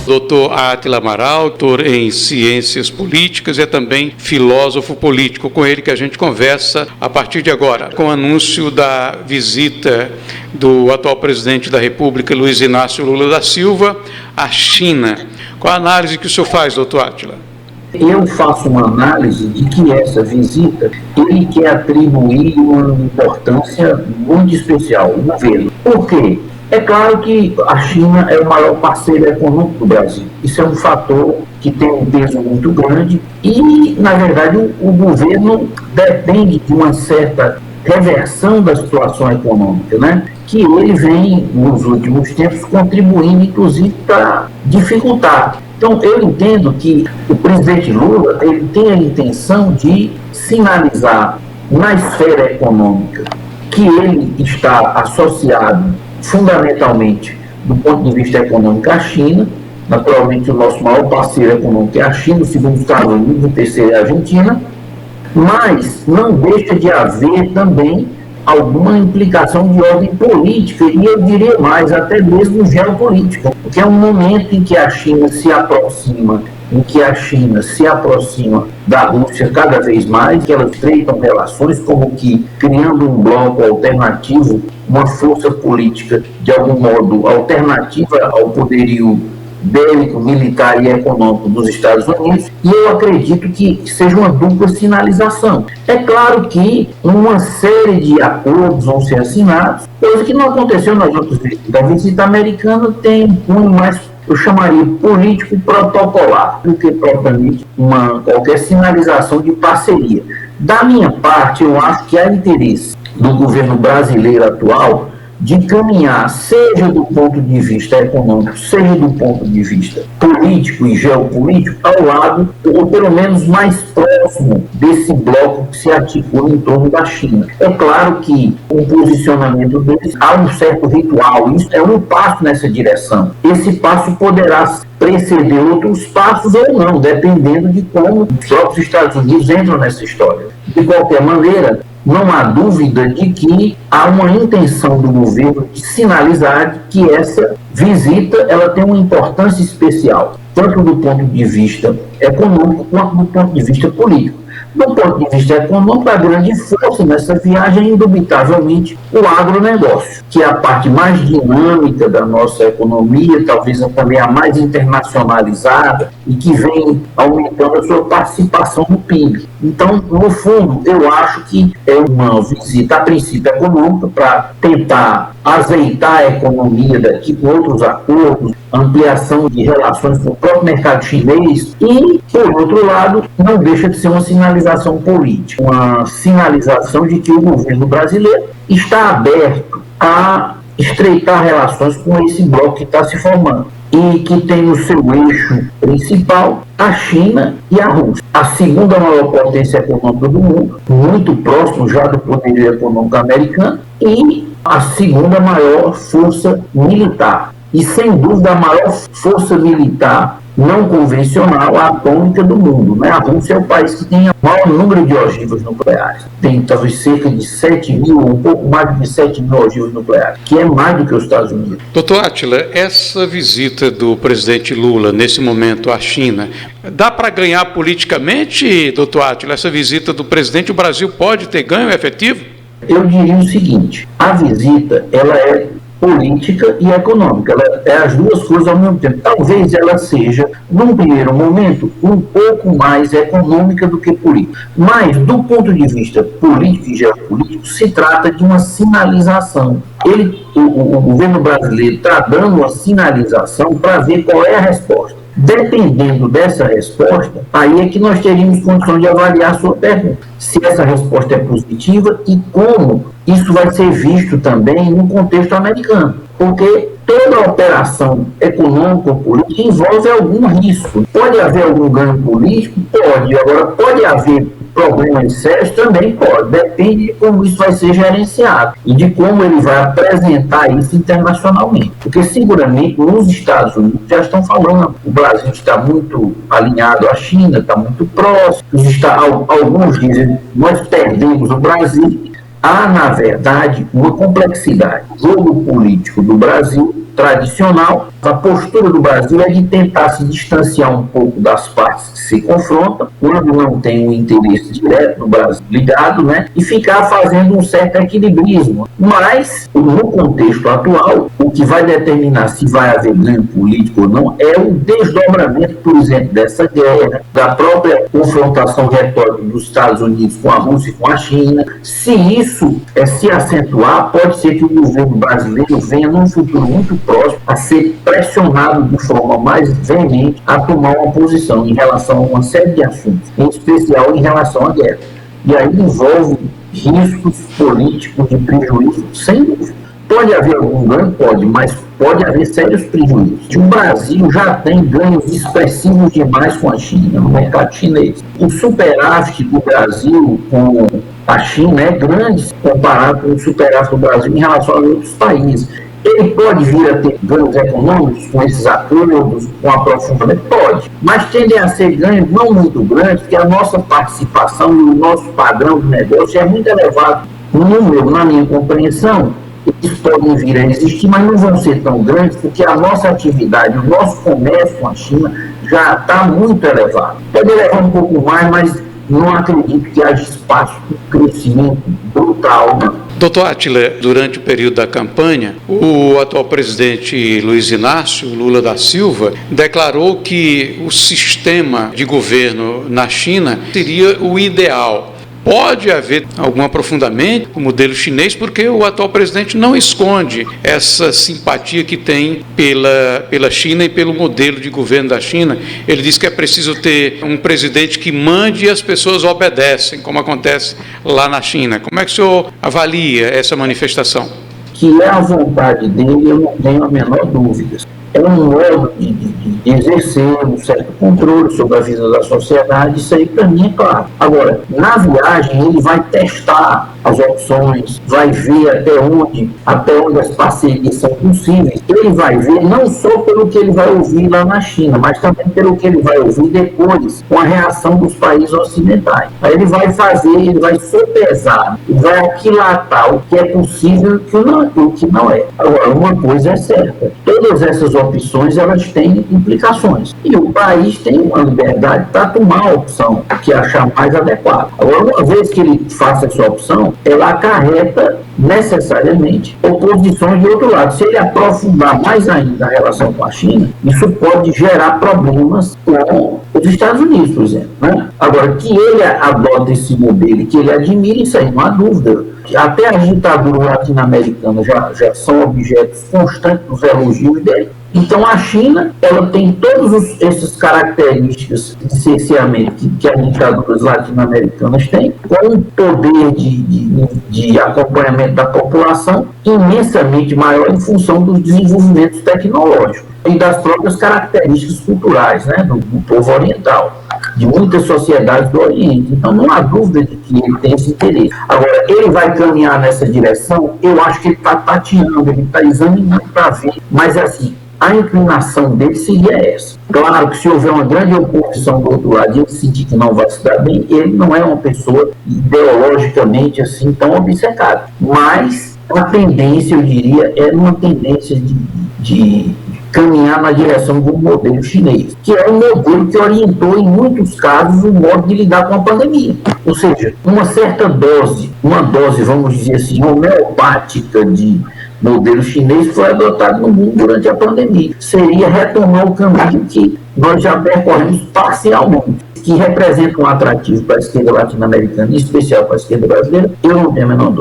Dr. Átila Amaral, doutor em Ciências Políticas e é também filósofo político. Com ele que a gente conversa a partir de agora, com o anúncio da visita do atual presidente da República, Luiz Inácio Lula da Silva, à China. Qual a análise que o senhor faz, doutor Átila? Eu faço uma análise de que essa visita, ele quer atribuir uma importância muito especial ao governo. Por quê? É claro que a China é o maior parceiro econômico do Brasil. Isso é um fator que tem um peso muito grande e, na verdade, o governo depende de uma certa reversão da situação econômica, né? Que ele vem, nos últimos tempos, contribuindo, inclusive, para dificultar. Então, eu entendo que o presidente Lula ele tem a intenção de sinalizar na esfera econômica que ele está associado fundamentalmente do ponto de vista econômico à China. Naturalmente, o nosso maior parceiro econômico é a China, o segundo os Estados Unidos, o terceiro é a Argentina, mas não deixa de haver também alguma implicação de ordem política, e eu diria mais, até mesmo geopolítica, porque é um momento em que a China se aproxima da Rússia cada vez mais, que elas estreitam relações, como que criando um bloco alternativo, uma força política, de algum modo, alternativa ao poderio bélico, militar e econômico dos Estados Unidos, e eu acredito que seja uma dupla sinalização. É claro que uma série de acordos vão ser assinados, coisa que não aconteceu nas outras visitas. A visita americana tem um cunho mais, eu chamaria, político protocolar, do que propriamente qualquer sinalização de parceria. Da minha parte, eu acho que há interesse do governo brasileiro atual de caminhar, seja do ponto de vista econômico, seja do ponto de vista político e geopolítico, ao lado, ou pelo menos mais próximo desse bloco que se articula em torno da China. É claro que o posicionamento deles há um certo ritual, isso é um passo nessa direção. Esse passo poderá preceder outros passos ou não, dependendo de como os próprios Estados Unidos entram nessa história. De qualquer maneira, não há dúvida de que há uma intenção do governo de sinalizar que essa visita ela tem uma importância especial, tanto do ponto de vista econômico quanto do ponto de vista político. Do ponto de vista econômico, a grande força nessa viagem é indubitavelmente o agronegócio, que é a parte mais dinâmica da nossa economia, talvez também a mais internacionalizada e que vem aumentando a sua participação no PIB. Então, no fundo, eu acho que é uma visita, a princípio, econômica para tentar azeitar a economia daqui com outros acordos, ampliação de relações com o próprio mercado chinês e, por outro lado, não deixa de ser uma sinalização política, uma sinalização de que o governo brasileiro está aberto a estreitar relações com esse bloco que está se formando e que tem no seu eixo principal a China e a Rússia, a segunda maior potência econômica do mundo, muito próximo já do poderio econômico americano, e a segunda maior força militar. E, sem dúvida, a maior força militar não convencional atômica do mundo, né? A Rússia é o país que tem o maior número de ogivas nucleares. Tem talvez cerca de 7 mil, ou um pouco mais de 7 mil ogivas nucleares, que é mais do que os Estados Unidos. Doutor Átila, essa visita do presidente Lula, nesse momento, à China, dá para ganhar politicamente, doutor Átila? Essa visita do presidente, o Brasil pode ter ganho efetivo? Eu diria o seguinte, a visita, ela é política e econômica, ela é as duas coisas ao mesmo tempo. Talvez ela seja, num primeiro momento, um pouco mais econômica do que política. Mas, do ponto de vista político e geopolítico, se trata de uma sinalização. O governo brasileiro está dando uma sinalização para ver qual é a resposta. Dependendo dessa resposta, aí é que nós teríamos condição de avaliar a sua pergunta. Se essa resposta é positiva e como isso vai ser visto também no contexto americano. Porque toda operação econômica ou política envolve algum risco. Pode haver algum ganho político? Pode. Agora, pode haver problemas sérios? Também pode. Depende de como isso vai ser gerenciado e de como ele vai apresentar isso internacionalmente. Porque, seguramente, nos Estados Unidos já estão falando. O Brasil está muito alinhado à China, está muito próximo. Alguns dizem, nós perdemos o Brasil. Há, na verdade, uma complexidade. O jogo político do Brasil tradicional A postura do Brasil é de tentar se distanciar um pouco das partes que se confrontam, quando não tem um interesse direto do Brasil ligado, né, e ficar fazendo um certo equilibrismo. Mas, no contexto atual, o que vai determinar se vai haver ganho político ou não é o desdobramento, por exemplo, dessa guerra, da própria confrontação retórica dos Estados Unidos com a Rússia e com a China. Se isso se acentuar, pode ser que o governo brasileiro venha, num futuro muito próximo, a ser pressionado de forma mais veemente a tomar uma posição em relação a uma série de assuntos, em especial em relação à guerra. E aí envolve riscos políticos de prejuízo, sem dúvida. Pode haver algum ganho? Pode, mas pode haver sérios prejuízos. O Brasil já tem ganhos expressivos demais com a China, no mercado chinês. O superávit do Brasil com a China é grande comparado com o superávit do Brasil em relação aos outros países. Ele pode vir a ter ganhos econômicos com esses acordos, com aprofundamento? Pode, mas tendem a ser ganhos não muito grandes, porque a nossa participação e o nosso padrão de negócio é muito elevado. Na minha compreensão, eles podem vir a existir, mas não vão ser tão grandes, porque a nossa atividade, o nosso comércio com a China já está muito elevado. Pode elevar um pouco mais, mas não acredito que haja espaço para crescimento brutal, não. Doutor Átila, durante o período da campanha, o atual presidente Luiz Inácio Lula da Silva declarou que o sistema de governo na China seria o ideal. Pode haver algum aprofundamento no modelo chinês, porque o atual presidente não esconde essa simpatia que tem pela China e pelo modelo de governo da China. Ele diz que é preciso ter um presidente que mande e as pessoas obedecem, como acontece lá na China. Como é que o senhor avalia essa manifestação? Que é a vontade dele, eu não tenho a menor dúvida. É um modo de exercer um certo controle sobre a vida da sociedade, isso aí para mim é claro. Agora, na viagem ele vai testar as opções, vai ver até onde as parcerias são possíveis. Ele vai ver não só pelo que ele vai ouvir lá na China, mas também pelo que ele vai ouvir depois, com a reação dos países ocidentais. Aí ele vai sopesar, vai aquilatar o que é possível e o que não é. Agora, uma coisa é certa, todas essas opções elas têm implicações. E o país tem uma liberdade para tomar a opção que achar mais adequada. Agora, uma vez que ele faça essa opção, ela acarreta necessariamente oposições de outro lado. Se ele aprofundar mais ainda a relação com a China, isso pode gerar problemas com os Estados Unidos, por exemplo, né? Agora, que ele adota esse modelo e que ele admire, isso aí não há dúvida. Até as ditaduras latino-americanas já são objetos constantes dos elogios dele. Então, a China, ela tem todas essas características de cerceamento que as ditaduras latino-americanas têm, com um poder de acompanhamento da população imensamente maior em função dos desenvolvimentos tecnológicos e das próprias características culturais, né, do povo oriental, de muitas sociedades do Oriente. Então, não há dúvida de que ele tem esse interesse. Agora, ele vai caminhar nessa direção? Eu acho que ele está tateando, ele está examinando para ver, mas assim, a inclinação dele seria essa. Claro que se houver uma grande oposição do outro lado e ele sentir que não vai se dar bem, ele não é uma pessoa ideologicamente assim tão obcecada. Mas a tendência, eu diria, é uma tendência de caminhar na direção do modelo chinês, que é um modelo que orientou, em muitos casos, o modo de lidar com a pandemia. Ou seja, uma certa dose, vamos dizer assim, homeopática de modelo chinês foi adotado no mundo durante a pandemia. Seria retomar o caminho que nós já percorremos parcialmente, que representa um atrativo para a esquerda latino-americana, em especial para a esquerda brasileira, eu não tenho a menor dúvida.